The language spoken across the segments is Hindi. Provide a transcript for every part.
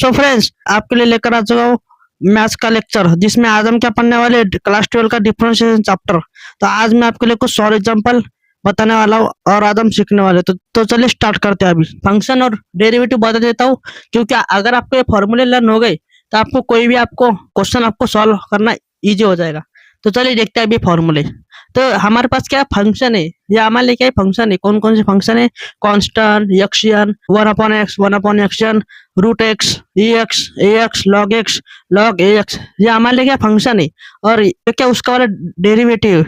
सो फ्रेंड्स, आपके लिए लेकर आ चुका हूँ मैथ्स का लेक्चर, जिसमें आज हम क्या पढ़ने वाले क्लास 12 का डिफरेंशिएशन चैप्टर। तो आज मैं आपके लिए कुछ सॉल्व एग्जांपल बताने वाला हूँ और आज हम सीखने वाले। तो चलिए स्टार्ट करते हैं। अभी फंक्शन और डेरिवेटिव बता देता हूँ, क्योंकि अगर आपको ये फॉर्मूले लर्न हो गए तो आपको कोई भी आपको क्वेश्चन आपको सॉल्व करना इजी हो जाएगा। तो चलिए देखते हैं अभी फॉर्मूले। तो हमारे पास क्या फंक्शन है, या हमारे लिए क्या फंक्शन है, कौन कौन से फंक्शन है? Constant, एक्सियन, 1/x, 1/xn, root x, ए एक्स, लॉग ए एक्स, ये हमारे लिए क्या फंक्शन है। और ये क्या उसका वाला डेरिवेटिव।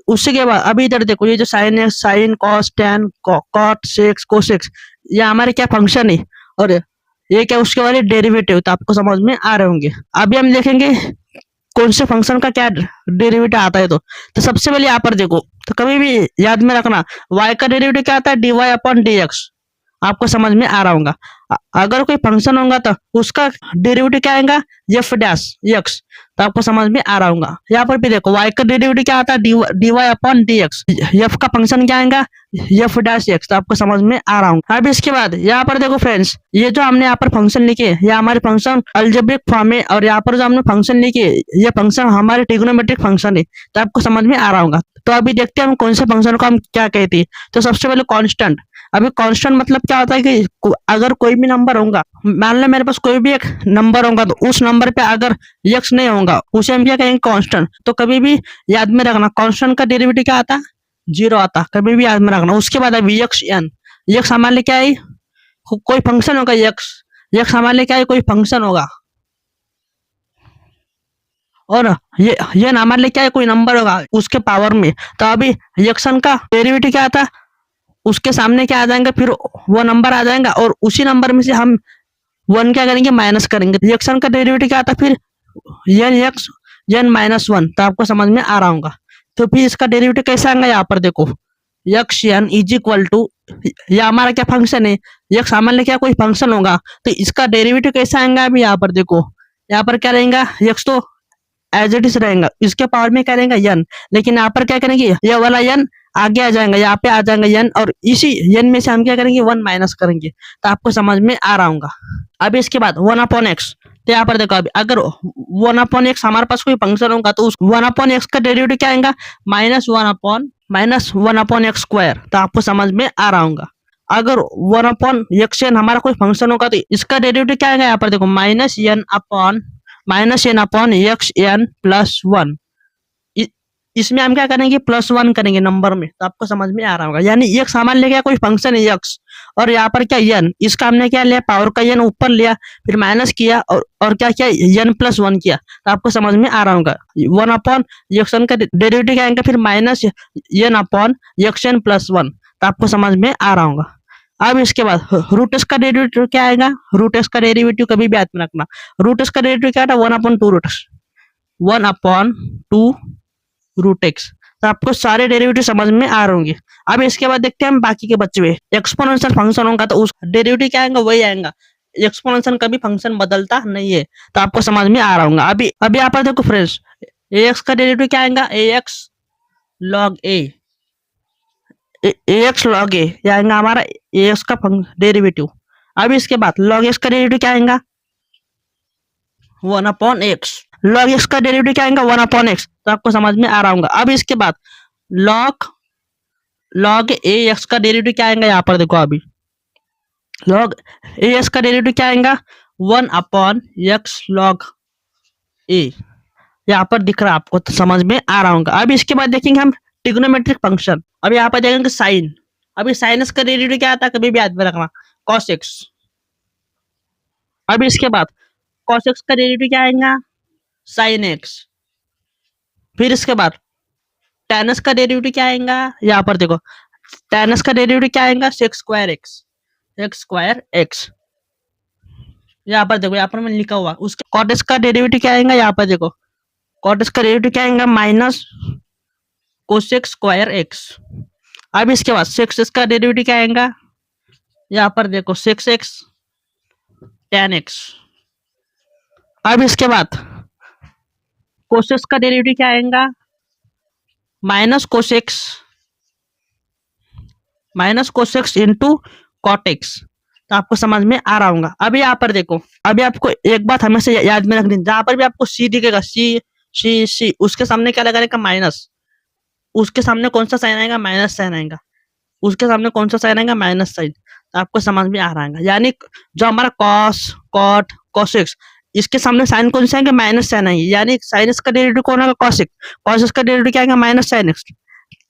उससे के बाद अभी इधर देखो, ये जो साइन है, sine, cos, tan, cot, sec, cosec, ये हमारे क्या फंक्शन है। और ये क्या उसके वाले डेरिवेटिव। तो आपको समझ में आ रहे होंगे। अभी हम देखेंगे कौन से फंक्शन का क्या डेरिवेटिव आता है। तो सबसे पहले यहाँ पर देखो, तो कभी भी याद में रखना, y का डेरिवेटिव क्या आता है? dy/dx। आपको समझ में आ रहा होगा। अगर कोई फंक्शन होगा तो उसका डेरिवेटिव क्या आएगा? f dash x। तो आपको समझ में आ रहा होगा। यहाँ पर भी देखो, y का डेरिवेटिव क्या आता है? dy/dx। f का फंक्शन क्या आएगा? f dash x। तो आपको समझ में आ रहा होगा। अब इसके बाद यहाँ पर देखो फ्रेंड्स, ये जो हमने यहाँ पर फंक्शन लिखे, ये हमारे फंक्शन अलजेब्रिक फॉर्म है। और यहाँ पर जो हमने फंक्शन लिखे, ये फंक्शन हमारे ट्रिग्नोमेट्रिक फंक्शन है। तो आपको समझ में आ रहा होगा। तो अभी देखते हैं हम कौन से फंक्शन को हम क्या कहते हैं। तो सबसे पहले कांस्टेंट। अभी कांस्टेंट मतलब क्या होता है कि अगर कोई भी नंबर होगा, मान लो मेरे पास कोई भी एक नंबर होगा, तो उस नंबर पे अगर x नहीं होगा, उसे हम क्या कहेंगे? कांस्टेंट। तो कभी भी याद में रखना, कांस्टेंट का डेरिवेटिव क्या आता? 0 आता। कभी भी याद में रखना। उसके बाद अभी x हमारे लिए क्या है? कोई फंक्शन होगा। x हमारे लिए क्या है? कोई फंक्शन होगा। और ये हमारे लिए क्या है? कोई नंबर होगा उसके पावर में। तो अभी एक्शन का डेरिवेटिव क्या आता? उसके सामने क्या आ जाएंगे? फिर वो नंबर आ जाएगा, और उसी नंबर में से हम 1 क्या करेंगे? माइनस करेंगे। एक्शन का डेरिवेटिव क्या आता? फिर n-1। तो आपको समझ में आ रहा होगा। तो फिर इसका डेरिवेटिव कैसे आएगा? यहाँ पर देखो, xn इज इक्वल टू, या हमारा क्या फंक्शन है, x हमारे लिए क्या कोई फंक्शन होगा, तो इसका डेरिवेटिव कैसे आएगा? अभी यहाँ पर देखो, यहाँ पर क्या रहेगा? x तो एज इट इज रहेगा, इसके पावर में क्या रहेगा? n। लेकिन यहाँ पर क्या करेंगे? ये वाला n आगे आ जाएगा, यहाँ पे आ जाएगा n, और इसी n में से हम क्या करेंगे? 1 माइनस करेंगे। तो आपको समझ में आ रहा होगा। अब इसके बाद 1/x। तो यहाँ पर देखो, अभी अगर 1/x हमारे पास कोई फंक्शन होगा, तो उस 1/x का डेरिवेटिव क्या आएगा? -1/x²। तो आपको समझ में आ रहा होगा। अगर 1/xn हमारा कोई फंक्शन होगा, तो इसका डेरिवेटिव क्या आएगा? यहाँ पर देखो, -n/xn+1। इसमें हम क्या करेंगे? +1 करेंगे नंबर में। तो आपको समझ में आ रहा होगा। यानी x हमारे लिए क्या कोई फंक्शन है x, और यहाँ पर क्या n, इसका हमने क्या लिया? पावर का n ऊपर लिया, फिर माइनस किया, और क्या किया? n+1 किया। तो आपको समझ में आ रहा होगा। 1/xn का डेरिवेटिव क्या आएगा? फिर -n/xn+1। तो आपको समझ में आ रहा होगा। अब इसके बाद रूट एक्स का डेरिवेटिव क्या आएगा? रूट एक्स का डेरिवेटिव कभी भी याद में रखना, रूट एक्स का डेरिवेटिव क्या था? 1/2 रूट एक्स, 1/2 रूट एक्स। तो आपको सारे डेरिवेटिव समझ में आ रहे होंगे। अब इसके बाद देखते हैं हम बाकी के बच्चे हुए। एक्सपोनेंशियल फंक्शन होगा, तो उस डेरिवेटिव क्या आएगा? वही आएगा। एक्सपोनेंशियल कभी फंक्शन बदलता नहीं है। तो आपको समझ में आ रहा होगा। अभी यहाँ पर देखो फ्रेंड्स, ax का डेरिवेटिव क्या आएगा? ax log a। ax log a, ये आएगा हमारा ax का डेरिवेटिव। अब इसके बाद log x का डेरिवेटिव क्या आएगा? 1/x। log x का डेरिवेटिव क्या आएगा? 1/x। तो आपको समझ में आ रहा होगा। अब इसके बाद log ax का डेरिवेटिव क्या आएगा? यहाँ पर देखो, अभी log ax का डेरिवेटिव क्या आएगा? 1/x log a। यहाँ पर दिख रहा है आपको, तो समझ में आ रहा होगा। अब इसके बाद देखेंगे हम ट्रिग्नोमेट्रिक फंक्शन। अब यहाँ पर देखेंगे साइन। अभी साइनस का डेरिवेटिव क्या आता है? कभी भी याद में रखना, cos x। अब इसके बाद cos x का डेरिवेटिव क्या आएगा? sin x। फिर इसके बाद tan x का डेरिवेटिव क्या आएगा? यहाँ पर देखो, tan x का डेरिवेटिव क्या आएगा? sec² x। यहाँ पर देखो, यहाँ पर मैंने लिखा हुआ। उसके cot x का डेरिवेटिव क्या आएगा? यहाँ पर देखो, cot x का डेरिवेटिव क्या आएगा? -cosec²x। अब इसके बाद sec x का डेरिवेटिव क्या आएगा? यहाँ पर देखो, sec x tan x। अब इसके बाद cos x का डेरिवेटिव क्या आएगा? -cos x into cot x। तो आपको समझ में आ रहा होगा। अभी यहाँ पर देखो, अभी आपको एक बात हमेशा याद में रखनी, जहां पर भी आपको सी दिखेगा, सी उसके सामने क्या लगाएगा, माइनस। उसके सामने कौन सा साइन आएगा, माइनस साइन आएगा। उसके सामने कौन सा साइन आएगा, माइनस साइन। तो आपको समझ में आ रहा है, यानी जो हमारा कॉस, कॉट, कोसेक्स, इसके सामने साइन कौन से आएंगे, माइनस साइन आएंगे। यानी साइन एक्स का डेरिवेटिव कौन आएगा, कॉसेक। कॉस का डेरिवेटिव क्या आएगा, minus sine x.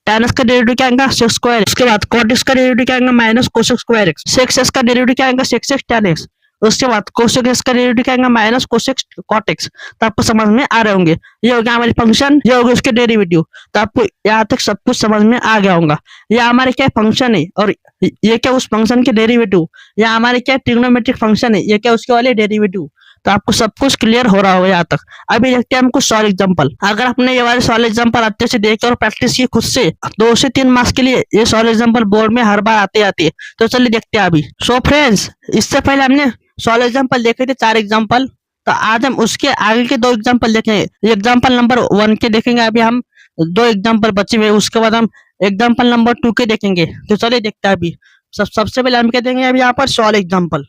tan x का डेरिवेटिव क्या आएगा, सेक स्क्वायर। उसके बाद cot x का डेरिवेटिव क्या आएगा, माइनस कोसेक स्क्वायर एक्स। सेक x का डेरिवेटिव क्या आएगा, सेक x tan x। उसके बाद कोसेक x का डेरिवेटिव क्या आएगा, माइनस कोसेक cot x। तो आपको समझ में आ रहे होंगे, ये हो गया हमारे फंक्शन, ये हो गया उसके डेरिवेटिव। तो आपको यहाँ तक सब कुछ समझ में आ गया होगा। ये हमारे क्या फंक्शन है और ये क्या उस फंक्शन के डेरिवेटिव। या हमारे क्या ट्रिग्नोमेट्रिक फंक्शन है, ये क्या उसके वाले डेरिवेटिव। तो आपको सब कुछ क्लियर हो रहा होगा यहाँ तक। अभी देखते हैं हम कुछ सॉल्व एग्जांपल। अगर आपने ये वाले सॉल्व एग्जांपल अच्छे से देखे और प्रैक्टिस की खुद से, 2 से 3 मार्क्स के लिए ये सॉल्व एग्जांपल बोर्ड में हर बार आते आते हैं। तो चलिए देखते हैं अभी। सो फ्रेंड्स, इससे पहले हमने सॉल्व एग्जांपल देखे थे 4 एग्जांपल। तो आज हम उसके आगे के 2 एग्जांपल देखेंगे। एग्जांपल नंबर 1 के देखेंगे अभी हम, 2 एग्जांपल बचे हुए। उसके बाद हम एग्जांपल नंबर 2 के देखेंगे। तो चलिए देखते हैं अभी। सबसे पहले हम क्या देंगे अभी यहाँ पर, solve example.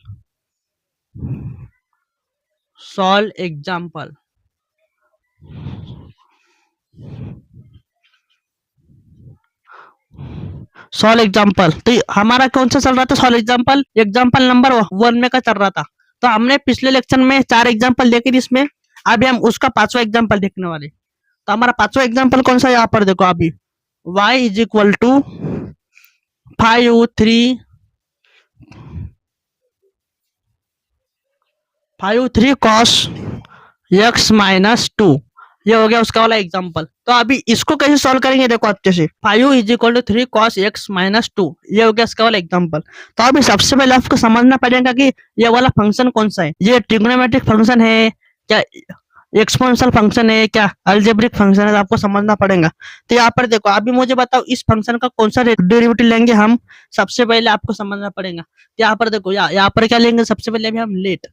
Solve example. Solve example, तो हमारा कौन सा चल रहा था, सॉल्व एग्जांपल। एग्जांपल नंबर 1 में का चल रहा था। तो हमने पिछले लेक्चर में 4 एग्जांपल देखे थे इसमें। अभी हम उसका 5वां एग्जांपल देखने वाले। तो हमारा 5वां एग्जांपल कौन सा, यहाँ पर देखो अभी, y is equal to 5 3 cos x minus 2। ये हो गया उसका वाला एग्जांपल। तो अभी इसको कैसे सॉल्व करेंगे, देखो अच्छे से। 5 is equal to 3 cos x minus 2, ये हो गया इसका वाला एग्जांपल। तो अभी सबसे पहले आपको समझना पड़ेगा कि ये वाला फंक्शन कौन सा है। ये ट्रिग्नोमेट्रिक फंक्शन है क्या, एक्सपोनेंशियल फंक्शन है क्या, अलजेब्रिक फंक्शन है, तो आपको समझना पड़ेगा। तो यहाँ पर देखो, अभी मुझे बताओ इस फंक्शन का कौन सा डेरिवेटिव लेंगे हम, सबसे पहले आपको समझना पड़ेगा। तो यहाँ पर देखो, यहाँ पर क्या लेंगे, सबसे पहले अभी हम let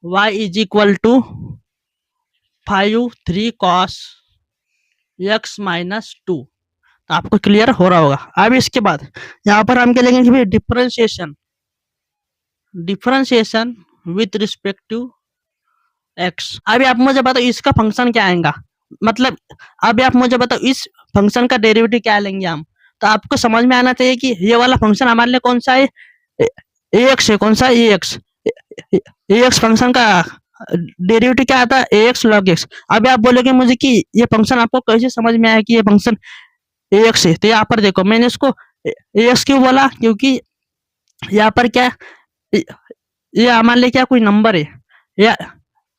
y is equal to 5 3 cos x minus 2। तो आपको क्लियर हो रहा होगा। अब इसके बाद यहाँ पर हम क्या लेंगे, differentiation. Differentiation with respect to x। अभी आप मुझे बताओ इसका फंक्शन क्या आएगा, मतलब अभी आप मुझे बताओ इस फंक्शन का डेरिवेटिव क्या लेंगे हम। तो आपको समझ में आना चाहिए कि ये वाला फंक्शन हमारे लिए कौन सा है, ax है। कौन सा, ax फंक्शन का डेरिवेटिव क्या आता है, ax log x। अभी आप बोलोगे मुझे कि ये फंक्शन आपको कैसे समझ में आया कि ये फंक्शन ax है। तो यहाँ पर देखो, मैंने इसको ax क्यों बोला, क्योंकि यहाँ पर क्या, ये हमारे लिए क्या कोई नंबर है, या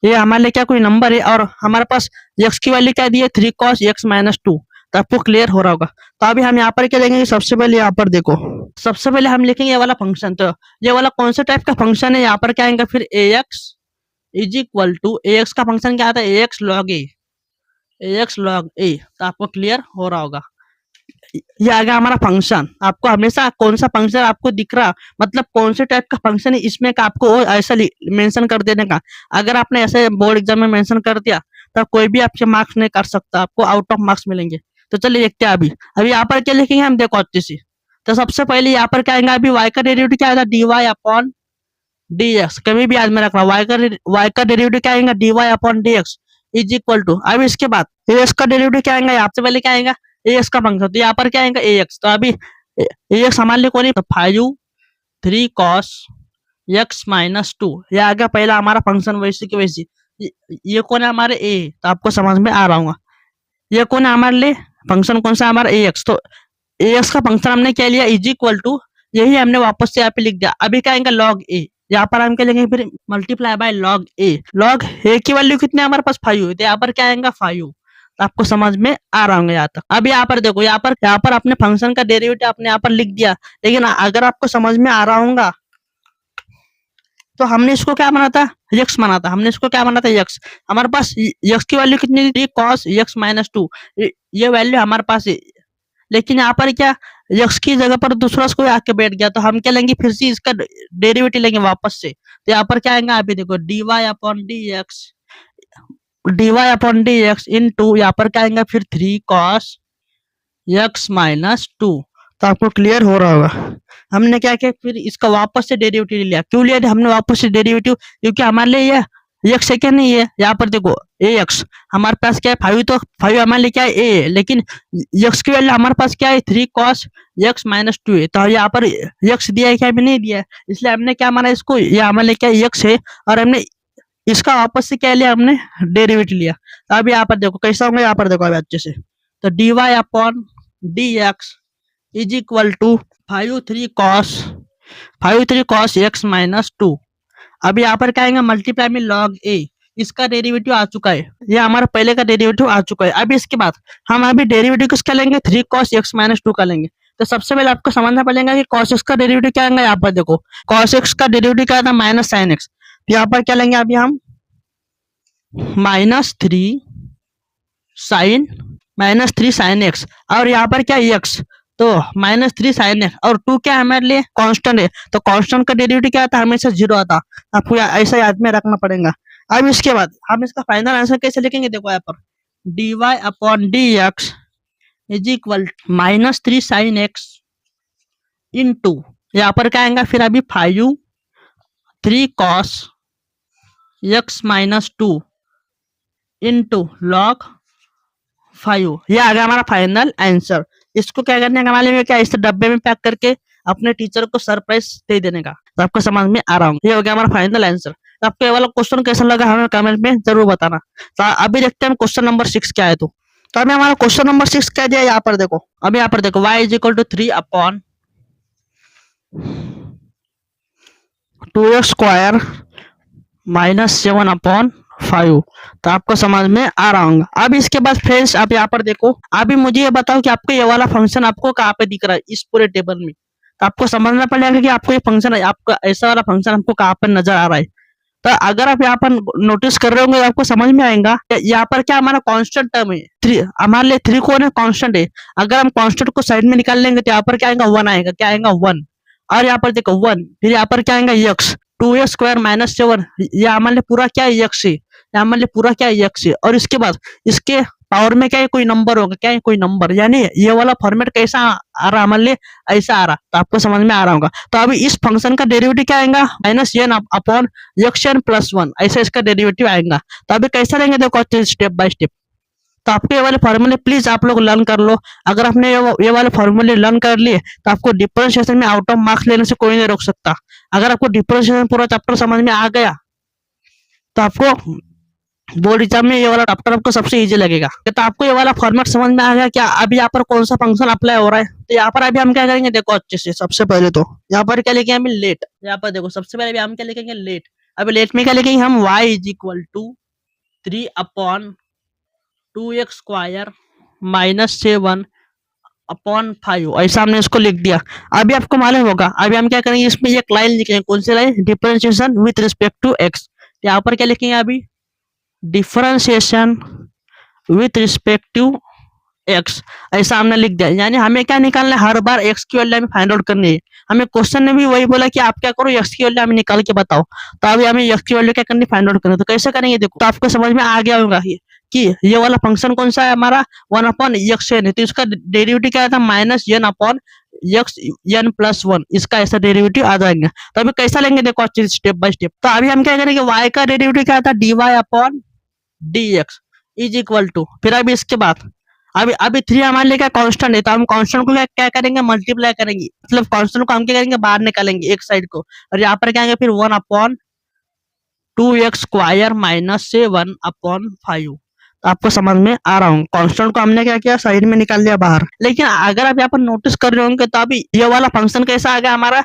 ये हमारे लिए क्या कोई नंबर है, और हमारे पास x की वैल्यू क्या दी है, 3 cos x माइनस 2। तो आपको क्लियर हो रहा होगा। तो अभी हम यहाँ पर क्या देखेंगे, सबसे पहले यहाँ पर देखो, सबसे पहले हम लिखेंगे ये वाला फंक्शन। तो ये वाला कौन सा टाइप का फंक्शन है, यहाँ पर क्या आएगा, फिर ax is equal to, ax का फंक्शन क्या आता है, ax log a, ax log a। तो आपको क्लियर हो रहा होगा। ये आ गया हमारा फंक्शन। आपको हमेशा कौन सा फंक्शन आपको दिख रहा, मतलब कौन से टाइप का फंक्शन है, इसमें का आपको ऐसा मेंशन कर देने का। अगर आपने ऐसे बोर्ड एग्जाम में मेंशन कर दिया तो कोई भी आपके मार्क्स नहीं कर सकता, आपको आउट ऑफ मार्क्स मिलेंगे। तो चलिए देखते हैं अभी। अभी यहाँ पर क्या लिखेंगे हम, देखो अच्छे से। तो सबसे पहले यहाँ पर क्या आएगा, अभी y का डेरिवेटिव क्या आएगा, dy अपॉन dx। कभी भी याद में रखना, y का डेरिवेटिव क्या आएगा, dy upon dx is equal to. अब इसके बाद ax का डेरिवेटिव क्या आएगा, यहाँ से पहले क्या आएगा, ax का फंक्शन। तो यहाँ पर क्या आएगा, ax। तो अभी ax हमारे लिए कौन है, 5 3 cos x माइनस 2। ये आ गया पहला हमारा फंक्शन, वैसे की वैसे। ये कौन है हमारे a, तो आपको समझ में आ रहा होगा। ये कौन है हमारे लिए फंक्शन, कौन सा हमारा ax। तो ax का फंक्शन हमने क्या लिया, इज इक्वल टू, यही हमने वापस से यहाँ पे लिख दिया। अभी क्या आएगा, log a। यहाँ पर हम क्या लेंगे, फिर multiply by log a। log a की वैल्यू कितनी है हमारे पास, 5। तो यहाँ पर क्या आएगा, 5। तो आपको समझ में आ रहा होगा यहाँ तक। अब यहाँ पर देखो, यहाँ पर अपने फंक्शन का डेरिवेटिव आपने यहाँ पर लिख दिया। लेकिन अगर आपको समझ में आ रहा होगा, तो हमने इसको क्या माना था, x माना था। हमने इसको क्या माना था, x। हमारे पास x की वैल्यू कितनी थी, cos x माइनस 2। ये वैल्यू हमारे पास है। लेकिन यहाँ पर क्या, x की जगह पर दूसरा कोई आके बैठ गया, तो हम क्या लेंगे, फिर से इसका डेरिवेटिव लेंगे वापस से। तो यहाँ पर क्या आएगा, अभी देखो, dy अपॉन dx इनटू, यहाँ पर क्या आएगा, फिर 3 cos x माइनस 2। तो आपको क्लियर हो रहा होगा। हमने क्या किया, फिर इसका वापस से डेरिवेटिव लिया। क्यों लिया हमने वापस से डेरिवेटिव? क्योंकि हमारे लिए ये एक्स है क्या नहीं है। यहाँ पर देखो ए एक्स, हमारे पास क्या है 5, तो 5 हमारे लिए क्या है ए है, लेकिन एक्स की वैल्यू हमारे पास क्या है 3 cos x माइनस 2 है। तो यहाँ पर एक्स दिया है क्या, भी नहीं दिया है, इसलिए हमने क्या माना इसको, ये हमारे लिए क्या एक्स है, और हमने इसका वापस से क्या लिया, हमने डेरिवेटिव लिया। तो अब यहाँ पर देखो कैसा होगा, यहाँ पर देखो अभी अच्छे से, तो dy upon D X is equal to 5 3 cos x minus 2। अब यहाँ पर क्या आएगा, मल्टीप्लाई में log a, इसका डेरिवेटिव आ चुका है, ये हमारा पहले का डेरिवेटिव आ चुका है। अभी इसके बाद हम अभी डेरिवेटिव किसका लेंगे, 3 cos x माइनस 2 का लेंगे। तो सबसे पहले आपको समझना पड़ेगा कि cos x का डेरिवेटिव क्या आएगा। यहाँ पर देखो cos x का डेरिवेटिव क्या था, माइनस साइन एक्स। यहाँ पर क्या लेंगे अभी हम, -3 sin x, और यहाँ पर क्या x, तो -3 sin x, और 2 क्या हमारे लिए कांस्टेंट है, तो कांस्टेंट का डेरिवेटिव क्या आता है, हमेशा 0 आता। आपको ऐसा याद में रखना पड़ेगा। अब इसके बाद हम इसका फाइनल आंसर कैसे लिखेंगे, देखो यहाँ पर dy upon D X is equal -3 sin x into, यहाँ पर क्या आएगा फिर अभी 5 3 cos x minus 2 into log 5। ये आ गया हमारा फाइनल आंसर। इसको क्या करने का मालूम है क्या, इस डब्बे में पैक करके अपने टीचर को सरप्राइज दे देने का। तो आपको समझ में आ रहा होगा, ये हो गया हमारा फाइनल आंसर। तो आपको ये वाला क्वेश्चन कैसा लगा हमें कमेंट में जरूर बताना। तो अभी देखते हैं हम क्वेश्चन नंबर 6 क्या है। तो अभी हमारा क्वेश्चन नंबर 6 क्या दिया, यहाँ पर देखो, अभी यहाँ पर देखो y is equal to 3 upon 2x square minus 7 upon 5। तो आपको समझ में आ रहा होगा। अब इसके बाद फ्रेंड्स आप यहाँ पर देखो, अभी मुझे ये बताओ कि आपको ये वाला फंक्शन आपको कहाँ पे दिख रहा है इस पूरे टेबल में। तो आपको समझना पड़ेगा कि आपको ये फंक्शन है, आपका ऐसा वाला फंक्शन आपको कहाँ पर नजर आ रहा है। तो अगर आप यहाँ पर नोटिस कर रहे होंगे तो आपको समझ में आएगा, यहाँ पर क्या हमारा कांस्टेंट टर्म है 3, हमारे लिए 3 कौन है, कांस्टेंट है। अगर हम कांस्टेंट को साइड में निकाल लेंगे तो यहाँ पर क्या आएगा 1 आएगा, क्या आएगा 1। और यहाँ पर देखो 1, फिर यहाँ पर क्या आएगा x 2x स्क्वायर माइनस 7, ये हमारे लिए पूरा क्या है x है, ये हमारे लिए पूरा क्या है x है। और इसके बाद इसके पावर में क्या है, कोई नंबर होगा, क्या है कोई नंबर, यानी ये वाला फॉर्मेट कैसा आ रहा हमारे लिए, ऐसा आ रहा। तो आपको समझ में आ रहा होगा। तो अभी इस फंक्शन का डेरिवेटिव क्या आएगा, -n upon x n plus 1, ऐसा इसका डेरिवेटिव आएगा। तो अभी कैसा लेंगे देखो स्टेप बाय स्टेप। तो आपको ये वाले फॉर्मूले प्लीज आप लोग लर्न कर लो। अगर आपने ये वाले फॉर्मूले लर्न कर लिए तो आपको डिफरेंशिएशन में आउट ऑफ मार्क्स लेने से कोई नहीं रोक सकता। अगर आपको डिफरेंशिएशन पूरा चैप्टर समझ में आ गया तो आपको बोर्ड एग्जाम में ये वाला चैप्टर आपको सबसे इजी लगेगा। तो आपको ये वाला फॉर्मेट समझ में आ गया क्या, अभी यहाँ पर कौन सा फंक्शन अप्लाई हो रहा है। तो यहाँ पर अभी हम क्या करेंगे देखो अच्छे से, सबसे पहले तो यहाँ पर क्या लिखेंगे हम लेट, यहाँ पर देखो सबसे पहले हम क्या लिखेंगे लेट। अभी लेट में क्या लिखेंगे हम y is equal to 3 upon 2x square minus 7 upon 5, ऐसा हमने इसको लिख दिया। अभी आपको मालूम होगा, अभी हम क्या करेंगे इसमें एक लाइन लिखेंगे, कौन सी line, differentiation with respect to x। यहाँ पर क्या लिखेंगे अभी, differentiation with respect to x, ऐसा हमने लिख दिया। यानी हमें क्या निकालना है, हर बार x की वैल्यू हमें फाइंड आउट करनी है। हमें क्वेश्चन में भी वही बोला कि आप क्या करो, x की वैल्यू हमें निकाल के बताओ। तो अभी हमें x की वैल्यू क्या करनी, फाइंड आउट करनी। तो कैसे करेंगे देखो, तो आपको समझ में आ गया होगा कि ये वाला फंक्शन कौन सा है हमारा 1 अपॉन एक्स एन है। तो इसका डेरिवेटिव क्या था, -n upon x n plus 1, इसका ऐसा डेरिवेटिव आ जाएगा। तो अभी कैसा लेंगे देखो अच्छे स्टेप बाय स्टेप। तो अभी हम क्या करेंगे, y का डेरिवेटिव क्या था, dy upon dx is equal to, फिर अभी इसके बाद अभी 3 हमारे लिए क्या कांस्टेंट है, तो हम कांस्टेंट को क्या करेंगे, मल्टीप्लाई करेंगे। मतलब कांस्टेंट को हम क्या करेंगे, बाहर निकालेंगे एक साइड को, और यहाँ पर क्या आएंगे फिर 1 upon 2x square minus 7 upon 5। तो आपको समझ में आ रहा हूँ, कांस्टेंट को हमने क्या किया, साइड में निकाल लिया बाहर। लेकिन अगर आप यहाँ पर नोटिस कर रहे होंगे तो अभी ये वाला फंक्शन कैसा आ गया हमारा,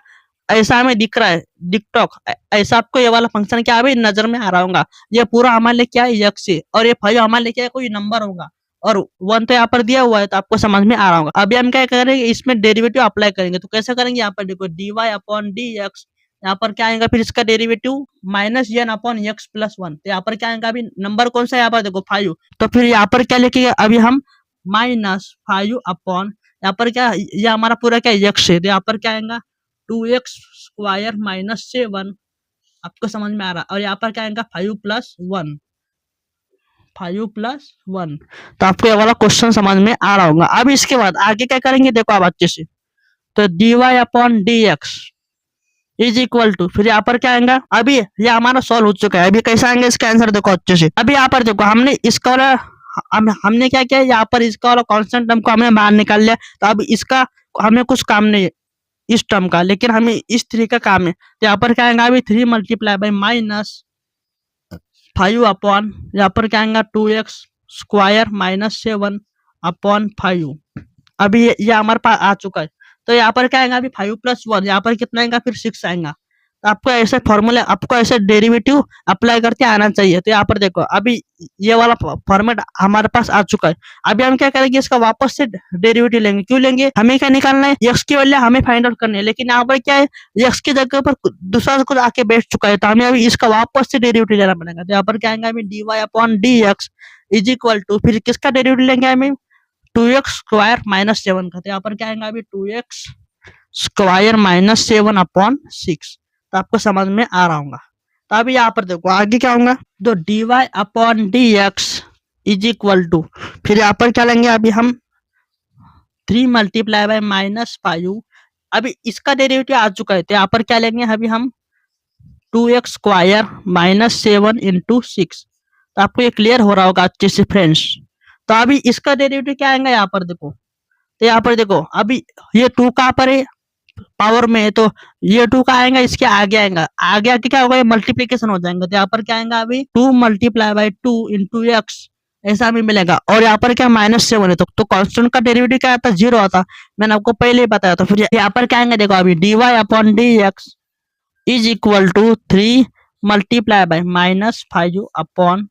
ऐसा हमें दिख रहा है टिकटॉक, ऐसा आपको ये वाला फंक्शन क्या अभी नजर में आ रहा होगा। ये पूरा हमारे लिए क्या है x है, और ये 5 हमारे लिए क्या है, कोई नंबर होगा, और 1 तो यहाँ पर दिया हुआ है। तो आपको समझ में आ रहा होगा। अभी हम क्या करेंगे, इसमें डेरिवेटिव अप्लाई करेंगे। तो कैसे करेंगे, यहाँ पर देखो dy अपॉन dx, यहाँ पर क्या आएगा फिर इसका derivative -n upon x plus 1। तो यहाँ पर क्या आएगा, अभी नंबर कौन सा है, यहाँ पर देखो 5। तो फिर यहाँ पर क्या लिखेंगे अभी हम, -5 अपॉन, यहाँ पर क्या, ये हमारा पूरा क्या x है, तो यहाँ पर क्या आएगा 2x स्क्वायर माइनस 7। आपको समझ में आ रहा है। और यहाँ पर क्या आएगा 5 प्लस 1, 5 प्लस 1। तो आपको ये वाला क्वेश्चन समझ में आ रहा होगा। अब इसके बाद आगे क्या करेंगे देखो आप अच्छे से। तो dy upon dx is equal to, फिर यहाँ पर क्या आएगा, अभी ये हमारा सॉल्व हो चुका है। अभी कैसा आएंगे इसका आंसर देखो अच्छे से। अभी यहाँ पर देखो हमने इसका वाला हमने क्या किया, यहाँ पर इसका वाला कांस्टेंट टर्म को हमने बाहर निकाल लिया। तो अब इसका हमें कुछ काम नहीं है इस टर्म का, लेकिन हमें इस 3 का काम है। तो यहाँ पर क्या आएगा, अभी 3 मल्टीप्लाई बाई -5 अपॉन, यहाँ पर क्या आएगा 2x स्क्वायर -7/5। अभी ये हमारे पास आ चुका है। तो यहाँ पर क्या आएगा, अभी 5 + 1, यहाँ पर कितना आएगा, फिर 6 आएगा। तो आपको ऐसे फॉर्मूले, आपको ऐसे डेरिवेटिव अप्लाई करके आना चाहिए। तो यहाँ पर देखो अभी ये वाला फॉर्मेट हमारे पास आ चुका है। अभी हम क्या करेंगे, इसका वापस से डेरिवेटिव लेंगे। क्यों लेंगे, हमें क्या निकालना है, x की वैल्यू हमें फाइंड आउट करनी है। लेकिन यहाँ पर क्या है, x की जगह पर दूसरा कुछ आके बैठ चुका है। तो हमें अभी इसका वापस से डेरिवेटिव लेना पड़ेगा। तो यहाँ पर क्या आएगा, अभी dy upon dx is equal to, फिर किसका डेरिवेटिव लेंगे हमें, 2x स्क्वायर -7 का। तो यहाँ पर क्या आएगा, अभी 2x स्क्वायर -7/6। तो आपको समझ में आ रहा होगा। तो अभी यहाँ पर देखो आगे क्या होगा, तो dy upon dx is equal to, फिर यहाँ पर क्या लेंगे, अभी हम 3 मल्टीप्लाई बाय -5। अभी इसका डेरिवेटिव आ चुका है। तो यहाँ पर क्या लेंगे, अभी हम 2x स्क्वायर -7 × 6। तो आपको ये क्लियर हो रहा होगा अच्छे से फ्रेंड्स। तो अभी इसका डेरिवेटिव क्या आएगा, यहाँ पर देखो। तो यहाँ पर देखो अभी ये 2 कहाँ पर है, पावर में है। तो ये 2 का आएगा, इसके आगे आएगा, आगे आके क्या होगा, ये मल्टीप्लीकेशन हो जाएंगे। तो यहाँ पर क्या आएगा, अभी 2 मल्टीप्लाई बाई 2 × x ऐसा हमें मिलेगा। और यहाँ पर क्या -7 है, तो कांस्टेंट का डेरिवेटिव क्या आता है, 0 आता। मैंने आपको पहले ही बताया। तो फिर यहाँ पर क्या आएंगे, देखो अभी dy upon dx is equal to 3 multiply by -5 upon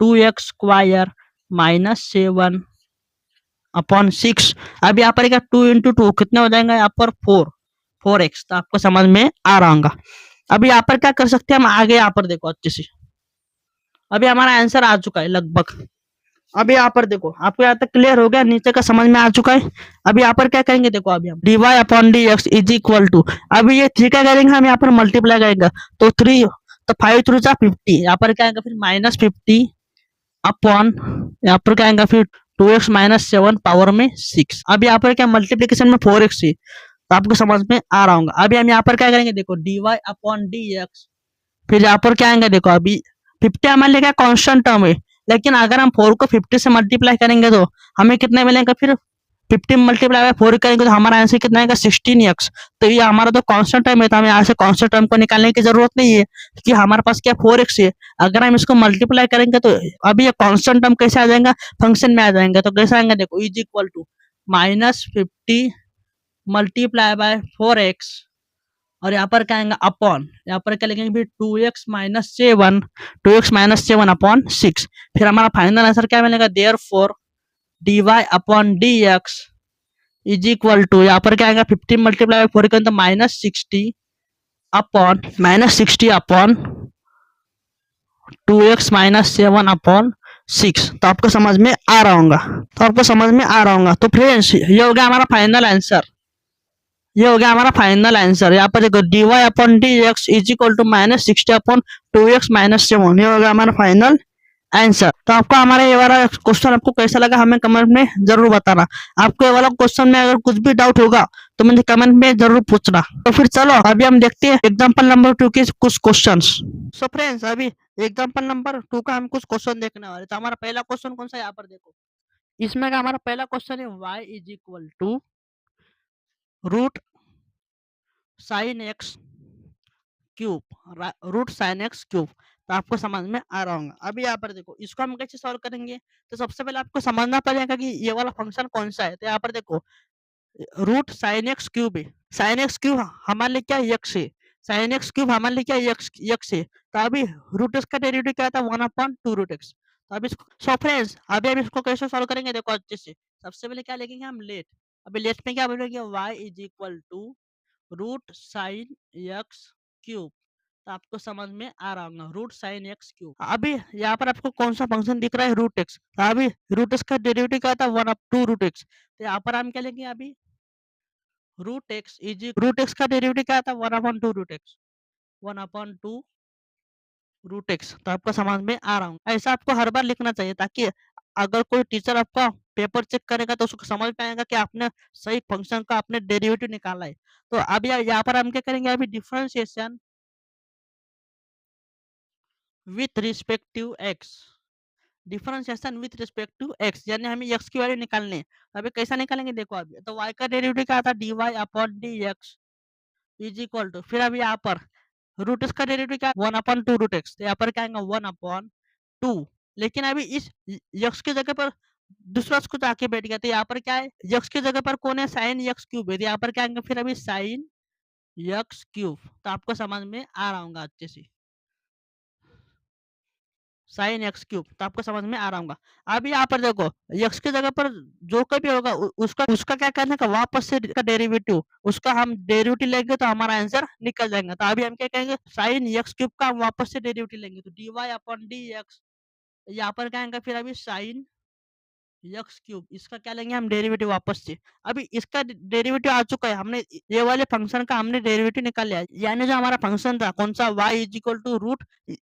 2x square -7/6। अब यहाँ पर क्या 2 × 2 कितना हो जाएगा, यहाँ पर 4x। तो आपको समझ में आ रहा होगा। अभी यहाँ पर क्या कर सकते हैं हम, आगे यहाँ पर देखो अच्छे से। अभी हमारा आंसर आ चुका है लगभग। अभी यहाँ पर देखो, आपको यहाँ तक क्लियर हो गया, नीचे का समझ में आ चुका है। अभी यहाँ पर क्या करेंगे, देखो अभी हम dy upon dx is equal to, अभी ये 3 का करेंगे हम यहाँ पर मल्टीप्लाई करेंगे। तो 3, तो 5 3 जा 50, यहाँ पर क्या आएगा, फिर -50 अपॉन, यहाँ पर क्या आएगा, फिर 2x -7 पावर में 6। अब यहाँ पर क्या मल्टीप्लीकेशन में 4x है। तो आपको समझ में आ रहा होगा। अभी हम यहाँ पर क्या करेंगे, देखो dy अपॉन dx, फिर यहाँ पर क्या आएंगे, देखो अभी 50 हमारे लिए क्या कांस्टेंट टर्म है। लेकिन अगर हम 4 को 50 से मल्टीप्लाई करेंगे तो हमें कितना मिलेगा, फिर 50 मल्टीप्लाई बाय 4 करेंगे तो हमारा आंसर कितना आएगा, 16x। तो ये हमारा तो कांस्टेंट टर्म है। तो हमें यहाँ से कांस्टेंट टर्म को निकालने की जरूरत नहीं है, क्योंकि हमारे पास क्या 4x है। अगर हम इसको मल्टीप्लाई करेंगे तो अभी ये कांस्टेंट टर्म कैसे आ जाएगा, फंक्शन में आ जाएंगे। तो कैसे आएंगे, देखो is equal to -50 multiply by 4x, और यहाँ पर क्या आएगा अपॉन, यहाँ पर क्या लिखेंगे, फिर 2x अपॉन 6। फिर हमारा फाइनल आंसर क्या मिलेगा, therefore dy upon dx is equal to, यहाँ पर क्या आएगा 50 मल्टीप्लाई बाय 4 के अंदर -60 अपॉन 2x अपॉन 6। तो आपको समझ में आ रहा होगा। तो फ्रेंड्स ये हो गया हमारा फाइनल आंसर। यहाँ पर देखो dy upon dx is equal to -60 upon 2x -7, ये हो गया हमारा फाइनल आंसर। तो आपको हमारा ये वाला क्वेश्चन आपको कैसा लगा, हमें कमेंट में जरूर बताना। आपको ये वाला क्वेश्चन में अगर कुछ भी डाउट होगा तो मुझे कमेंट में जरूर पूछना। तो फिर चलो अभी हम देखते हैं एग्जाम्पल नंबर 2 के कुछ क्वेश्चन। सो फ्रेंड्स अभी एग्जाम्पल नंबर 2 का हम कुछ क्वेश्चन देखने वाले। तो हमारा पहला क्वेश्चन कौन सा है, यहाँ पर देखो। इसमें का हमारा पहला क्वेश्चन है y is equal to root sine X cube, तो आपको समझ में आ रहा होगा। अभी यहाँ पर देखो इसको हम कैसे सॉल्व करेंगे। तो सबसे पहले आपको समझना पड़ेगा कि ये वाला फंक्शन कौन सा है। तो यहाँ पर देखो रूट साइन एक्स क्यूब है। साइन एक्स क्यूब हमारे लिए क्या यक्स है, साइन एक्स क्यूब हमारे लिए क्या यक्स है। तो अभी रूट एक्स का डेरिवेटिव क्या था, 1/2 रूट एक्स। तो अभी सो फ्रेंड्स अभी हम इसको कैसे सॉल्व करेंगे, देखो अच्छे से। सबसे पहले क्या लिखेंगे हम, लेट। अभी लेट में क्या बोलेंगे, y is equal to root sine X cube. तो आपको समझ में आ रहा होगा, रूट साइन एक्स क्यूब। अभी यहाँ पर आपको कौन सा फंक्शन दिख रहा है, रूट एक्स। अभी रूट एक्स का डेरिवेटिव क्या था, 1/2 रूट एक्स। तो यहाँ पर हम क्या लेंगे, अभी रूट एक्स का डेरिवेटिव क्या था, 1/2 रूट एक्स, 1/2 रूट एक्स। तो आपको समझ में आ रहा होगा। ऐसा आपको हर बार लिखना चाहिए, ताकि अगर कोई टीचर आपका पेपर चेक करेगा तो उसको समझ में आएगा कि आपने सही फंक्शन का आपने डेरिवेटिव निकाला है। तो अब यहाँ पर हम क्या करेंगे, अभी differentiation with respect to X, differentiation with respect to X, यानी हमें एक्स की वैल्यू निकालनी है। अभी कैसा निकालेंगे देखो, अभी तो y का डेरिवेटिव क्या आता है, dy upon D X is equal to, फिर अभी यहाँ पर रूट इसका डेरिवेटिव क्या, 1/2 रूट एक्स, तो यहाँ पर क्या आएगा 1/2। लेकिन अभी इस यक्स की जगह पर दूसरा कुछ आके बैठ गया, तो यहाँ पर क्या है, यक्स की जगह पर कौन है, साइन यक्स क्यूब है, तो यहाँ पर क्या आएंगे फिर अभी साइन यक्स क्यूब। तो आपको समझ में आ रहा होगा अच्छे से, साइन एक्स क्यूब, तो आपको समझ में आ रहा होगा। अब यहाँ पर देखो, एक्स की जगह पर जो कभी होगा उसका उसका क्या करने का, वापस से का डेरिवेटिव, उसका हम डेरिवेटिव लेंगे तो हमारा आंसर निकल जाएगा। तो अभी हम क्या कहेंगे, साइन एक्स क्यूब का हम वापस से डेरिवेटिव लेंगे, तो D Y upon D X, यहाँ पर क्या आएगा फिर अभी साइन एक्स क्यूब, इसका क्या लेंगे हम डेरिवेटिव वापस से। अभी इसका डेरिवेटिव आ चुका है, हमने ये वाले फंक्शन का हमने डेरिवेटिव निकाल लिया, यानी जो हमारा फंक्शन था कौन सा, y is equal to root,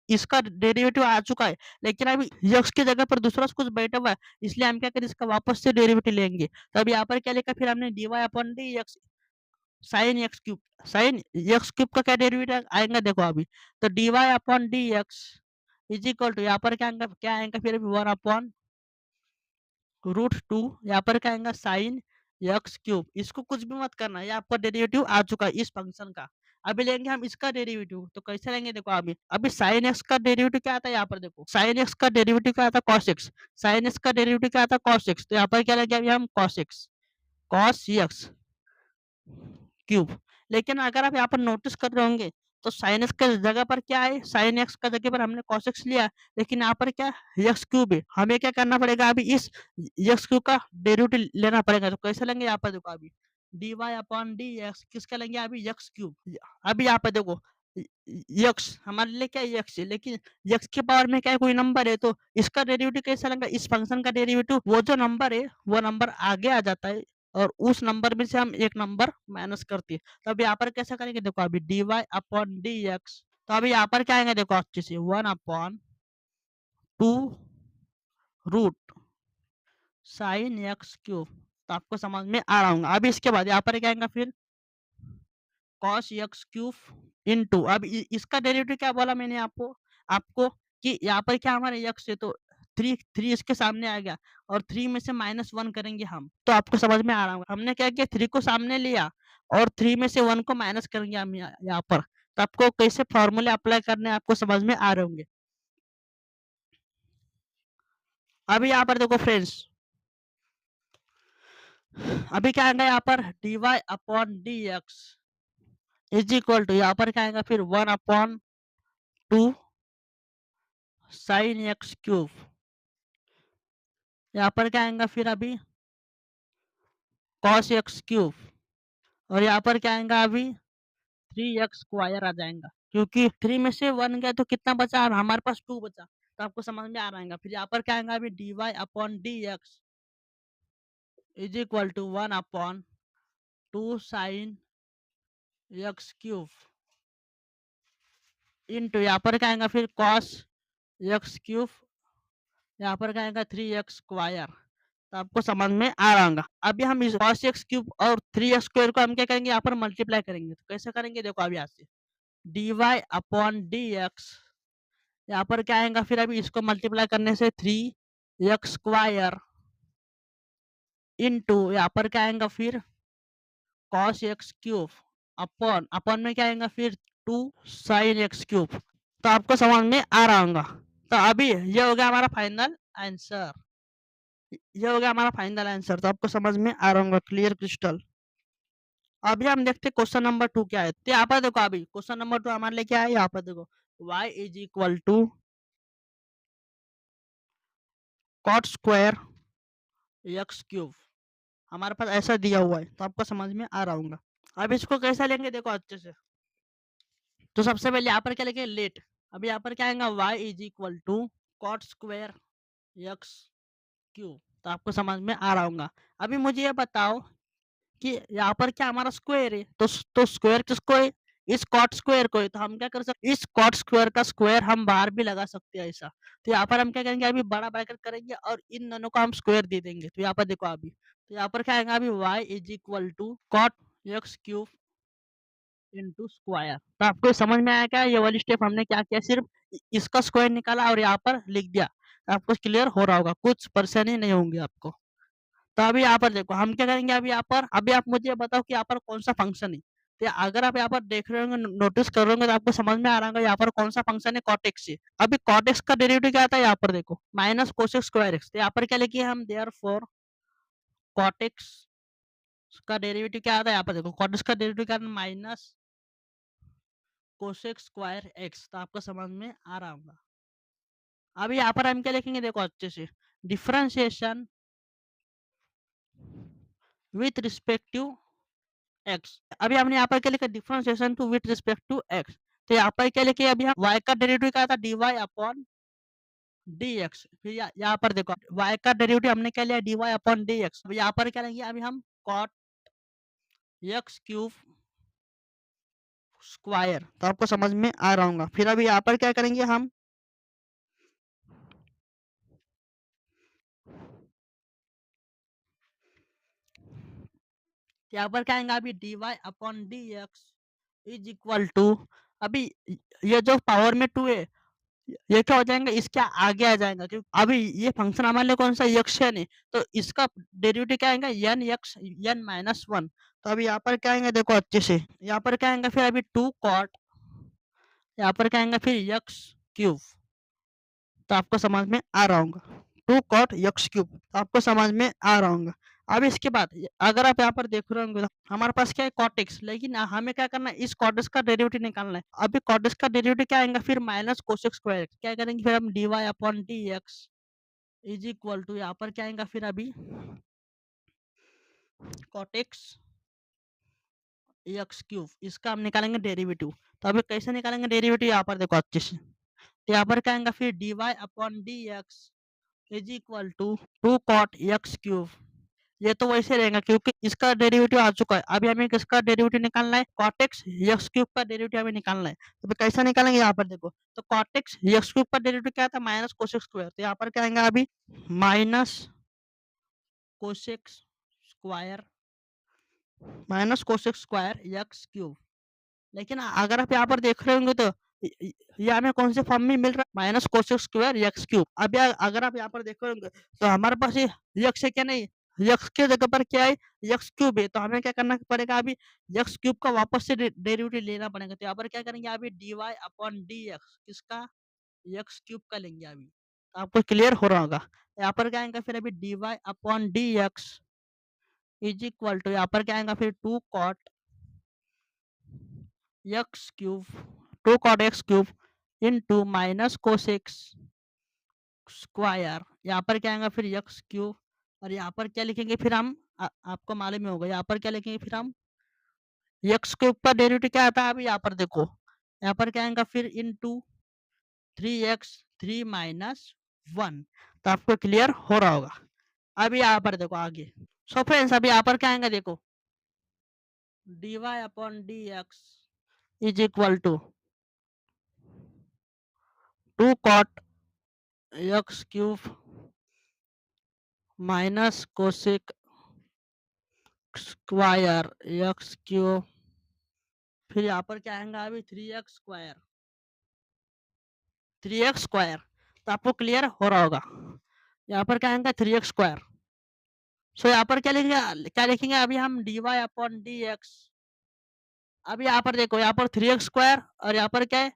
इसका डेरिवेटिव आ चुका है। लेकिन अभी x की जगह पर दूसरा कुछ बैठा हुआ है, इसलिए हम क्या करें, इसका वापस से डेरिवेटिव लेंगे। तो अभी यहाँ पर क्या लिखा, फिर हमने dy upon D X sine X cube, sine X cube का क्या डेरिवेटिव आएगा देखो अभी, तो dy upon D X is equal to, यहाँ पर क्या आएगा फिर अभी 1/2 यहाँ पर क्या आएगा साइन एक्स क्यूब, इसको कुछ भी मत करना, ये आपका डेरिवेटिव आ चुका है इस फंक्शन का। अभी लेंगे हम इसका डेरिवेटिव, तो कैसे लेंगे देखो, अभी साइन एक्स का डेरिवेटिव क्या आता है, यहाँ पर देखो साइन एक्स का डेरिवेटिव क्या आता है, कॉस एक्स, साइन एक्स का डेरिवेटिव क्या आता है, कॉस एक्स, तो यहाँ पर क्या लेंगे अभी हम cos x, cos x cube. लेकिन अगर आप यहाँ पर नोटिस कर रहे होंगे, तो साइन एक्स की जगह पर क्या है, साइन एक्स का जगह पर हमने कॉस एक्स लिया, लेकिन यहाँ पर क्या एक्स क्यूब है, हमें क्या करना पड़ेगा, अभी इस एक्स क्यूब का डेरिवेटिव लेना पड़ेगा। तो कैसे लेंगे, यहाँ पर देखो अभी D Y upon D X, किसका लेंगे अभी, एक्स क्यूब। अभी यहाँ पर देखो एक्स हमारे लिए क्या एक्स है, लेकिन एक्स के पावर में क्या है, कोई नंबर है, तो इसका डेरिवेटिव कैसा लेंगे, इस फंक्शन का डेरिवेटिव, वो जो नंबर है वो नंबर आगे आ जाता है और उस नंबर में से हम एक नंबर माइनस करते हैं। तो अभी यहाँ पर कैसा करेंगे देखो, अभी D Y upon D X, तो अभी यहाँ पर क्या आएंगे देखो अच्छे से, 1/2 रूट साइन एक्स क्यूब। तो आपको समझ में आ रहा होगा। अभी इसके बाद यहाँ पर क्या आएगा फिर कॉस एक्स क्यूब इनटू, अब इसका डेरिवेटिव क्या बोला मैंने आपको आपको कि यहाँ पर क्या हमारे एक्स है, तो थ्री थ्री इसके सामने आ गया और थ्री में से -1 करेंगे हम। तो आपको समझ में आ रहा होगा, हमने क्या किया, थ्री को सामने लिया और थ्री में से 1 को माइनस करेंगे हम यहाँ पर। तो आपको कैसे फॉर्मूले अप्लाई करने आपको समझ में आ रहे होंगे। अभी यहाँ पर देखो फ्रेंड्स, अभी क्या आएगा यहाँ पर D Y upon D X is equal to, यहाँ पर क्या आएगा फिर 1/2 साइन एक्स क्यूब, यहाँ पर क्या आएगा फिर अभी कॉस एक्स क्यूब, और यहाँ पर क्या आएगा अभी 3x स्क्वायर आ जाएगा, क्योंकि 3 में से 1 गया तो कितना बचा, हमारे पास 2 बचा। तो आपको समझ में आ रहा है। फिर यहाँ पर क्या आएगा अभी D Y upon D X is equal to 1/2 sine X cube into, यहाँ पर क्या आएगा फिर कॉस एक्स क्यूब, यहाँ पर क्या आएगा 3x स्क्वायर। तो आपको समझ में आ रहा होगा। अभी हम इस cos x क्यूब और 3x स्क्वायर को हम क्या करेंगे, यहाँ पर मल्टीप्लाई करेंगे। तो कैसे करेंगे देखो अभी यहाँ से D Y upon D X, यहाँ पर क्या आएगा फिर अभी इसको मल्टीप्लाई करने से 3x स्क्वायर इंटू, यहाँ पर क्या आएगा फिर cos x cube upon upon में क्या आएगा फिर 2 sin x क्यूब। तो आपको समझ में आ रहा होगा। तो अभी ये हो गया हमारा फाइनल आंसर, ये हो गया हमारा फाइनल आंसर। तो आपको समझ में आ रहा होगा, क्लियर क्रिस्टल। अभी हम देखते हैं क्वेश्चन नंबर 2 क्या है। तो यहाँ पर देखो अभी क्वेश्चन नंबर 2 हमारे लिए क्या है, यहाँ पर देखो y is equal to cot square X cube, हमारे पास ऐसा दिया हुआ है। तो आपको समझ में आ रहा होगा। अब इसको कैसा लेंगे देखो अच्छे से। तो सबसे पहले यहाँ पर क्या लेंगे लेट, अभी यहाँ पर क्या आएगा y is equal to cot square X cube. तो आपको समझ में आ रहा होगा। अभी मुझे ये बताओ कि यहाँ पर क्या हमारा स्क्वायर है, तो स्क्वायर किसको है, इस कॉट स्क्वायर को, तो हम क्या कर सकते, इस कॉट स्क्वायर का स्क्वायर हम बाहर भी लगा सकते हैं ऐसा। तो यहाँ पर हम क्या करेंगे, अभी बड़ा ब्रैकेट करेंगे और इन दोनों को हम स्क्वायर दे देंगे। तो यहाँ पर देखो अभी, तो यहाँ पर क्या आएगा अभी, y is equal to cot X cube into square. तो आपको समझ में आया क्या, ये वाली स्टेप हमने क्या किया, सिर्फ इसका स्क्वायर निकाला और यहाँ पर लिख दिया। आपको क्लियर हो रहा होगा, कुछ परेशानी नहीं होंगी आपको। तो अभी यहाँ पर देखो हम क्या करेंगे, अभी यहाँ पर, अभी आप मुझे बताओ कि यहाँ पर कौन सा फंक्शन है। तो अगर आप यहाँ पर देख रहे होंगे, नोटिस कर रहे होंगे, तो आपको समझ में आ रहा होगा यहाँ पर कौन सा फंक्शन है, कॉट एक्स है। अभी कॉट एक्स का डेरिवेटिव क्या आता है, यहाँ पर देखो माइनस कोसेक स्क्वायर एक्स। तो यहाँ पर क्या लिखिए हम, देयर फोर कॉट एक्स का डेरिवेटिव क्या आता है, यहाँ पर देखो कॉट एक्स का डेरिवेटिव क्या आता है, माइनस कोसेक स्क्वायर एक्स। तो आपको समझ में आ रहा होगा। अभी यहाँ पर हम क्या लिखेंगे, देखो अच्छे से, differentiation with respect to X. अभी हमने यहाँ पर क्या लिखा, differentiation to with respect to X. तो यहाँ पर क्या लिखे, अभी हम y का डेरिवेटिव क्या था, dy अपॉन dx। फिर यहाँ पर देखो y का डेरिवेटिव हमने क्या लिया, dy अपॉन dx। यहाँ पर क्या लेंगे अभी हम, cot x क्यूब स्क्वायर। तो आपको समझ में आ रहा होगा। फिर अभी यहाँ पर क्या करेंगे हम, यहाँ पर क्या आएगा अभी, dy upon dx is equal to, अभी ये जो पावर में 2 है, ये क्या हो जाएगा, इसके आगे आ जाएगा, क्योंकि अभी ये फंक्शन हमारे लिए कौन सा, यक्ष है नहीं, तो इसका डेरिवेटिव क्या आएगा, एन यक्ष एन माइनस वन। तो अभी यहाँ पर क्या आएगा, देखो अच्छे से, यहाँ पर क्या आएगा, फिर अभी टू कॉट, यहाँ पर क्या आएगा फिर यक्ष क्यूब। तो आपको समझ में आ रहा होगा, टू कॉट यक्ष क्यूब। तो आपको समझ में आ रहा होगा। अब इसके बाद अगर आप यहाँ पर देख रहे होंगे, तो हमारे पास क्या है, कॉटेक्स, लेकिन हमें क्या करना है, इस कॉटेक्स का डेरिवेटिव निकालना है। अभी कॉटेक्स का डेरिवेटिव क्या आएगा, फिर माइनस कोसेक स्क्वायर। क्या करेंगे फिर हम, dy upon dx is equal to, यहाँ पर क्या आएगा फिर अभी, कॉटेक्स एक्स क्यूब, इसका हम निकालेंगे डेरिवेटिव। तो अभी कैसे निकालेंगे डेरिवेटिव, यहाँ पर देखो अच्छे से, तो यहाँ पर क्या आएगा फिर, dy upon dx is equal to two cot X cube. ये तो वैसे रहेगा क्योंकि इसका डेरिवेटिव आ चुका है। अभी हमें किसका डेरिवेटिव निकालना है, कॉट एक्स एक्स क्यूब का डेरिवेटिव हमें निकालना है। तो कैसा निकालेंगे, यहाँ पर देखो, तो कॉट एक्स एक्स क्यूब का डेरिवेटिव क्या था, माइनस कोसेक स्क्वायर। तो यहाँ पर क्या आएगा अभी, minus cosec square, minus cosec square X cube. लेकिन अगर आप यहाँ पर देख रहे होंगे, तो ये हमें कौन से फॉर्म में मिल रहा है, minus cosec square X cube. अब अगर आप यहाँ पर देख रहे होंगे, तो हमारे पास ये एक्स है क्या, नहीं, एक्स के जगह पर क्या है, एक्स क्यूब है। तो हमें क्या करना पड़ेगा, अभी एक्स क्यूब का वापस से डेरिवेटिव लेना पड़ेगा। तो यहाँ पर क्या करेंगे, अभी dy अपॉन dx, किसका, एक्स क्यूब का लेंगे अभी। तो आपको क्लियर हो रहा होगा। यहाँ पर क्या आएगा फिर अभी, dy upon dx is equal to, यहाँ पर क्या आएगा फिर, two cot X cube, two cot X cube into minus cosec square. यहाँ पर क्या आएगा फिर, एक्स क्यूब, और यहाँ पर क्या लिखेंगे फिर हम, आपको मालूम ही होगा, यहाँ पर क्या लिखेंगे फिर हम, एक्स क्यूब का डेरिवेटिव क्या आता है, अभी यहाँ पर देखो, यहाँ पर क्या आएगा फिर, into three x three minus one. तो आपको क्लियर हो रहा होगा। अभी यहाँ पर देखो आगे, सो फ्रेंड्स अभी यहाँ पर क्या आएगा, देखो dy upon dx is equal to two cot X cube minus cosec square X cube. फिर यहाँ पर क्या आएगा अभी, three X square, three X square. तो आपको क्लियर हो रहा होगा। यहाँ पर क्या आएगा, थ्री एक्स स्क्वायर। सो यहाँ पर क्या लिखेंगे अभी हम, dy अपॉन dx। अभी यहाँ पर देखो, यहाँ पर थ्री एक्स स्क्वायर और यहाँ पर क्या है,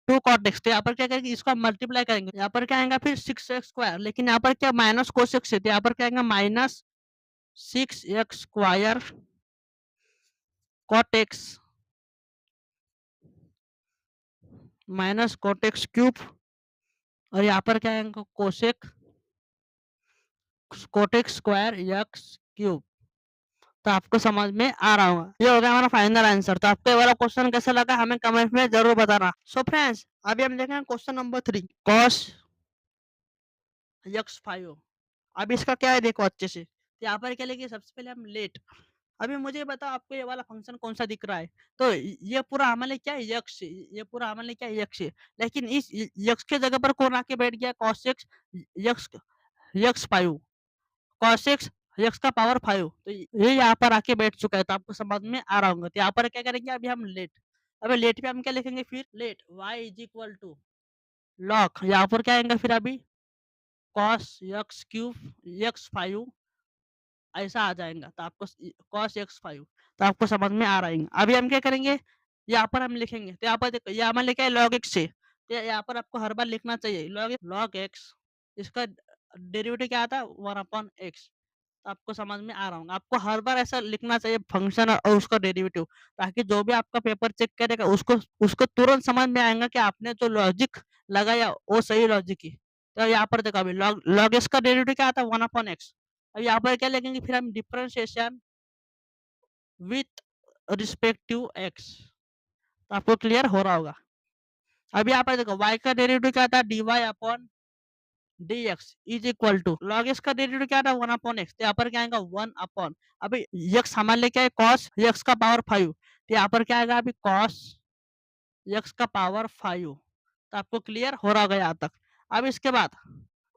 टू कॉट एक्स। तो यहाँ पर क्या करेंगे, इसको मल्टीप्लाई करेंगे, यहाँ पर क्या आएगा फिर सिक्स एक्स स्क्वायर। लेकिन यहाँ पर क्या, माइनस कोसेक से, तो यहाँ पर क्या आएगा, minus six X square cot X minus cot X cube, और यहाँ पर क्या आएगा, cosec cot square X cube. तो आपको समझ में आ रहा होगा। ये हो गया हमारा फाइनल आंसर। तो आपको ये वाला क्वेश्चन कैसा लगा, हमें कमेंट में जरूर बताना। सो फ्रेंड्स अभी हम देखेंगे क्वेश्चन नंबर 3, cos x 5। अब इसका क्या है देखो अच्छे से, तो यहाँ पर क्या लिखिए, सबसे पहले हम लेट अभी मुझे बताओ आपको ये वाला फंक्शन कौन सा दिख रहा है? तो ये पूरा हमारे क्या है यक्ष, ये पूरा हमारे क्या है यक्ष है। लेकिन इस यक्ष के जगह पर कौन आके बैठ गया? कॉस एक्स, यक्ष, यक्ष 5, कॉस एक्स, यक्ष का पावर 5, तो ये यहाँ पर आके बैठ चुका है। तो आपको समझ में आ रहा होगा। तो यहाँ पर क्या करेंगे अभी हम लेट, अबे लेट पे हम क्या लिखेंगे फिर? Let y is equal to log, यहाँ पर क्या आएगा फिर अभी? कॉस एक्स क्यूब एक्स 5 ऐसा आ जाएगा। तो आपको cos x5, तो आपको समझ में आ रहा है। अभी हम क्या करेंगे, यहाँ पर हम लिखेंगे। तो यहाँ पर देखो, यहाँ हमारे लिखा है log x से, तो यहाँ पर आपको हर बार लिखना चाहिए log x, इसका डेरिवेटिव क्या आता है? 1/x। तो आपको समझ में आ रहा होगा। आपको हर बार ऐसा लिखना चाहिए फंक्शन और उसका डेरिवेटिव, ताकि जो भी आपका पेपर चेक करेगा उसको उसको तुरंत समझ में आएगा कि आपने जो लॉजिक लगाया वो सही लॉजिक ही। तो यहाँ पर देखो, अभी log x का डेरिवेटिव क्या आता है? 1/x। अब यहाँ पर क्या लिखेंगे फिर हम? Differentiation with respect to X. तो आपको क्लियर हो रहा होगा। अब यहाँ पर देखो, y का डेरिवेटिव क्या था? dy upon dx is equal to log x का डेरिवेटिव क्या था? 1/x। तो यहाँ पर क्या आएगा? 1 अपॉन, अभी x हमारे लिए क्या है? cos x का पावर 5। तो यहाँ पर क्या आएगा अभी? cos x का पावर 5। तो आपको क्लियर हो रहा होगा यहाँ तक। अब इसके बाद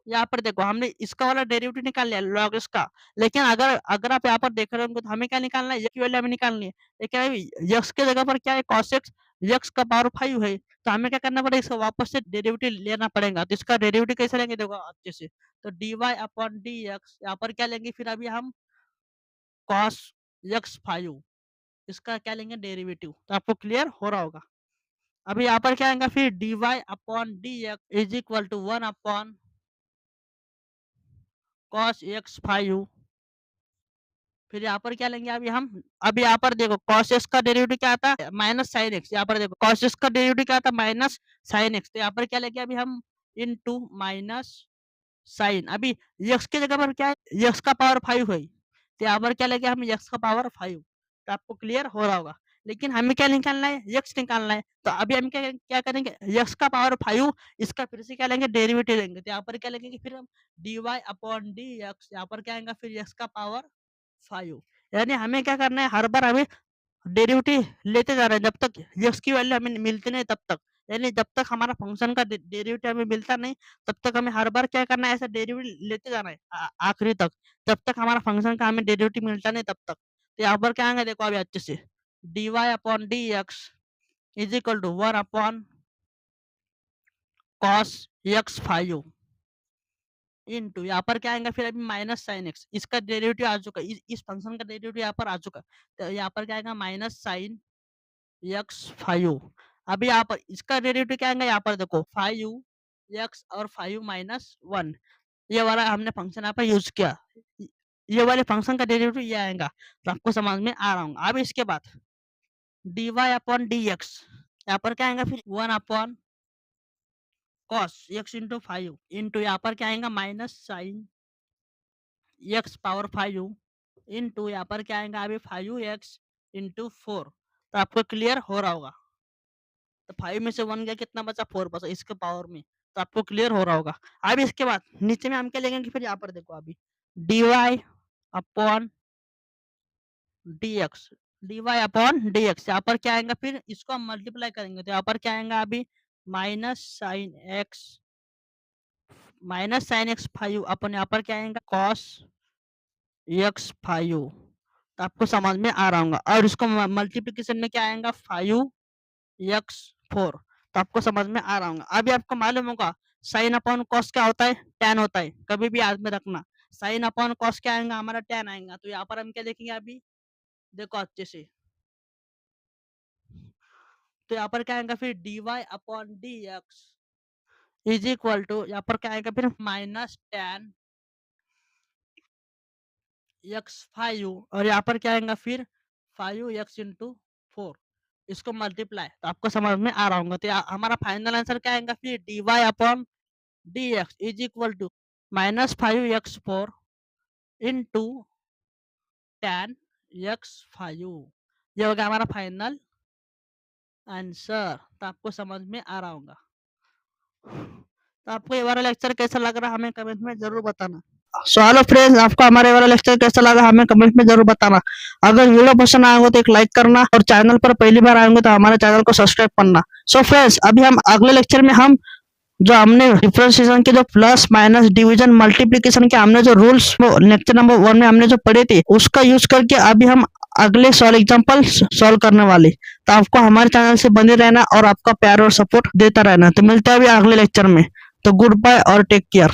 यहाँ पर देखो, हमने इसका वाला डेरिवेटिव निकाल लिया log इसका। लेकिन अगर अगर आप यहाँ पर देख रहे होंगे तो हमें क्या निकालना है? की वैल्यू हमें निकालनी है। लेकिन अभी x के जगह पर क्या है? cos x, x का पावर 5 है। तो हमें क्या करना पड़ेगा? इसका वापस से डेरिवेटिव लेना पड़ेगा। तो इसका डेरिवेटिव कैसे लेंगे देखो अच्छे से। तो dy अपॉन dx, यहाँ पर क्या लेंगे फिर अभी हम? cos x5, इसका क्या लेंगे? डेरिवेटिव। तो आपको क्लियर हो रहा होगा। अभी यहाँ पर क्या आएगा फिर? dy upon dx is equal to 1 upon cos x5। फिर यहाँ पर क्या लेंगे अभी हम? अभी यहाँ पर देखो, cos x का डेरिवेटिव क्या आता है? Minus sine x. यहाँ पर देखो, cos x का डेरिवेटिव क्या आता है? Minus sine x. तो यहाँ पर क्या लेंगे अभी हम? Into minus sine. अभी x की जगह पर क्या है? x का पावर 5 है। तो यहाँ पर क्या लेंगे हम? x का पावर 5। तो आपको क्लियर हो रहा होगा। लेकिन हमें क्या निकालना है? x निकालना है। तो अभी हम क्या क्या करेंगे? x का पावर 5, इसका फिर से क्या लेंगे? डेरिवेटिव लेंगे। तो यहाँ पर क्या लेंगे फिर हम? dy अपॉन dx, यहाँ पर क्या आएगा फिर? x का पावर 5। यानी हमें क्या करना है? हर बार हमें डेरिवेटिव लेते जा रहे हैं जब तक x की वैल्यू हमें मिलती नहीं तब तक। यानी जब तक हमारा फंक्शन का डेरिवेटिव हमें मिलता नहीं, तब तक हमें हर बार क्या करना है? ऐसा डेरिवेटिव लेते जाना है आखिरी तक, जब तक हमारा फंक्शन का हमें डेरिवेटिव मिलता नहीं तब तक। तो यहाँ पर क्या आएंगे देखो अभी अच्छे से, dy upon dx is equal to 1 upon cos x5 into, यहाँ पर क्या आएगा फिर अभी? माइनस साइन एक्स, इसका डेरिवेटिव आ चुका है, इस फंक्शन का डेरिवेटिव यहाँ पर आ चुका है। तो यहाँ पर क्या आएगा? Minus sine x5। अभी यहाँ पर इसका डेरिवेटिव क्या आएगा? यहाँ पर देखो 5x और 5 - 1, ये वाला हमने फंक्शन यहाँ पर यूज किया। ये वाले फंक्शन का डेरिवेटिव ये आएगा। तो आपको समझ में आ रहा होगा। अब इसके बाद dy अपॉन dx, यहाँ पर क्या आएगा फिर? 1 upon cos x into 5 into, यहाँ पर क्या आएगा? Minus sine x power 5 into, यहाँ पर क्या आएगा अभी? 5x into 4। तो आपको क्लियर हो रहा होगा। तो 5 में से 1 गया, कितना बचा? 4 बचा इसके पावर में। तो आपको क्लियर हो रहा होगा। अब इसके बाद नीचे में हम क्या लेंगे फिर? यहाँ पर देखो अभी dy upon dx, dy upon dx, यहाँ पर क्या आएगा फिर? इसको हम मल्टीप्लाई करेंगे तो यहाँ पर क्या आएगा अभी? माइनस साइन एक्स 5 अपन, यहाँ पर क्या आएगा? cos x5। तो आपको समझ में आ रहा होगा। और इसको मल्टीप्लीकेशन में क्या आएगा? 5x4। तो आपको समझ में आ रहा होगा। अभी आपको मालूम होगा साइन अपॉन कॉस क्या होता है? टैन होता है। कभी भी याद में रखना, साइन अपॉन कॉस क्या आएगा? हमारा टैन आएगा। तो यहाँ पर हम क्या देखेंगे अभी? देखो अच्छे से, तो यहाँ पर क्या आएगा फिर? dy upon dx is equal to, यहाँ पर क्या आएगा फिर? माइनस टैन x5, और यहाँ पर क्या आएगा फिर? 5x इंटू 4, इसको मल्टीप्लाई। तो आपको समझ में आ रहा होगा। तो हमारा फाइनल आंसर क्या आएगा फिर? dy upon dx is equal to -5x4 into tan x5। ये हो गया हमारा फाइनल आंसर। तो आपको समझ में आ रहा होगा। तो आपको ये वाला लेक्चर कैसा लग रहा है हमें कमेंट में जरूर बताना। सो हेलो फ्रेंड्स, आपको हमारे वाला लेक्चर कैसा लगा हमें कमेंट में जरूर बताना। अगर वीडियो पसंद आया हो तो एक लाइक करना और चैनल पर पहली बार आएंगे तो हमारे चैनल को सब्सक्राइब करना। सो फ्रेंड्स, अभी हम अगले लेक्चर में हम जो हमने डिफरेंशिएशन के जो प्लस माइनस डिवीजन मल्टीप्लिकेशन के हमने जो रूल्स लेक्चर नंबर 1 में हमने जो पढ़े थे उसका यूज करके अभी हम अगले सॉल्व एग्जांपल सॉल्व करने वाले। तो आपको हमारे चैनल से बने रहना और आपका प्यार और सपोर्ट देता रहना। तो मिलते हैं अभी अगले लेक्चर में। तो गुड बाय और टेक केयर।